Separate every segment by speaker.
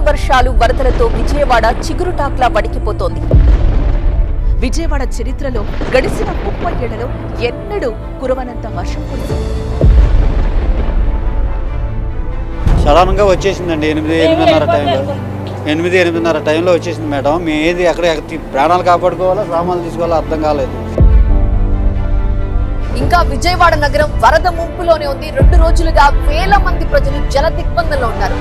Speaker 1: వర్షాలు వరదలతో విజయవాడ చిగురుటాక్లా వణికిపోతోంది. విజయవాడ చరిత్రలో గడిచిన 30 ఏళ్లలో ఎన్నడూ కురవనంత వర్షం కురిసింది.
Speaker 2: సడన్గా వచ్చేసిందండి 8-8:30 టైంలో వచ్చేసింది మేడం. మేము ఏది ఎక్కడ ప్రాణాలు కాపాడుకోవాలో సామాన్లు తీసుకోవాలో అర్థం కాలేదు.
Speaker 1: ఇంకా విజయవాడ నగరం వరద ముంపులోనే ఉంది. 2 రోజులుగా వేల మంది ప్రజలు జల దిగ్బంధంలో ఉన్నారు.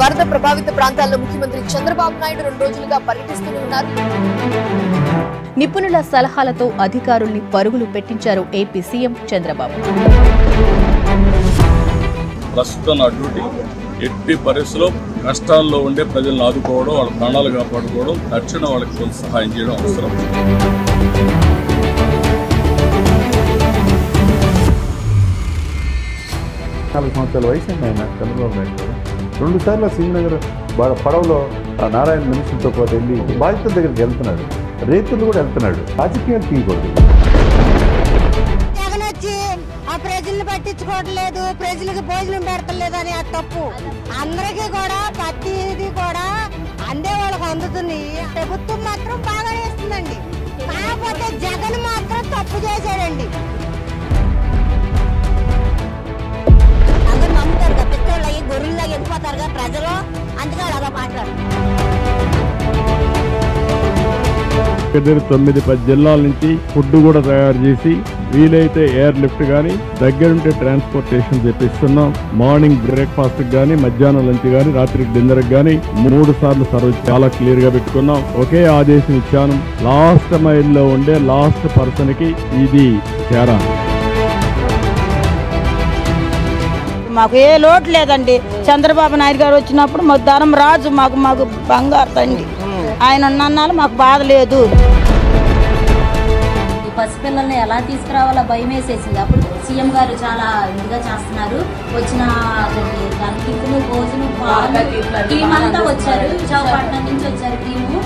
Speaker 1: వరద ప్రభావిత ప్రాంతాల్లో ముఖ్యమంత్రి చంద్రబాబు నాయుడు 2 రోజులుగా పర్యటిస్తూనే ఉన్నారు. నిపుణుల సలహాలతో అధికారుల్ని పరుగులు పెట్టించారు ఏపీ సీఎం చంద్రబాబు.
Speaker 3: ప్రస్తుతం నా డ్యూటీ ఎట్టి పరిస్థితుల్లో కష్టాల్లో ఉండే ప్రజలను ఆదుకోవడం, వాళ్ళ ప్రాణాలు కాపాడుకోవడం, తక్షణ వాళ్ళకి కొంత సహాయం చేయడం అవసరం.
Speaker 4: 4 సంవత్సరాల వయసు అండి ఆయన చంద్రబాబు నాయుడు. 2 సార్లు శ్రీనగర్ పడవలో నారాయణ మినిస్టర్తో పాటు వెళ్ళి బాధితుల దగ్గరికి వెళ్తున్నాడు. రైతులు కూడా వెళ్తున్నాడు. రాజకీయాలు తీయకూడదు.
Speaker 5: ఆ ప్రజల్ని పట్టించుకోవట్లేదు, ప్రజలకు భోజనం పెడతలేదు అని ఆ తప్పు. అందరికీ కూడా ప్రతిది కూడా అందే వాళ్ళకి అందుతుంది. ప్రభుత్వం మాత్రం బాగానే ఇస్తుందండి. కాకపోతే జగన్ మాత్రం తప్పు చేశాడండి. అందరూ నమ్ముతారు కదా, పిచ్చోళ్ళు అయ్యి గొర్రెల్లాగా వెళ్ళిపోతారుగా ప్రజలు. అందుకే అలా మాట్లాడు.
Speaker 6: 9-10 జిల్లాల నుంచి ఫుడ్ కూడా తయారు చేసి వీలైతే ఎయిర్ లిఫ్ట్ కానీ దగ్గరుంటే ట్రాన్స్పోర్టేషన్ తెప్పిస్తున్నాం. మార్నింగ్ బ్రేక్ఫాస్ట్ కానీ, మధ్యాహ్నం లంచ్ కానీ, రాత్రి డిన్నర్ కానీ 3 సార్లు సర్వీస్ చాలా క్లియర్ గా పెట్టుకున్నాం. ఒకే ఆదేశం ఇచ్చాను, లాస్ట్ మైల్లో ఉండే లాస్ట్ పర్సన్ కి ఇది చేరాలి.
Speaker 7: మాకు ఏ లోటు లేదండి. చంద్రబాబు నాయుడు గారు వచ్చినప్పుడు మాకు ధనం రాజు, మాకు బంగారు తండ్రి. ఆయన ఉన్నన్నాళ్ళు మాకు బాధ లేదు.
Speaker 8: ఈ పసిపిల్లల్ని ఎలా తీసుకురావాలో భయం వేసేసింది. అప్పుడు సీఎం గారు చాలా ఇదిగా చేస్తున్నారు. వచ్చిన దాని టిఫిన్, భోజనం, టీం అంతా వచ్చారు. విశాఖపట్నం నుంచి వచ్చారు టీము.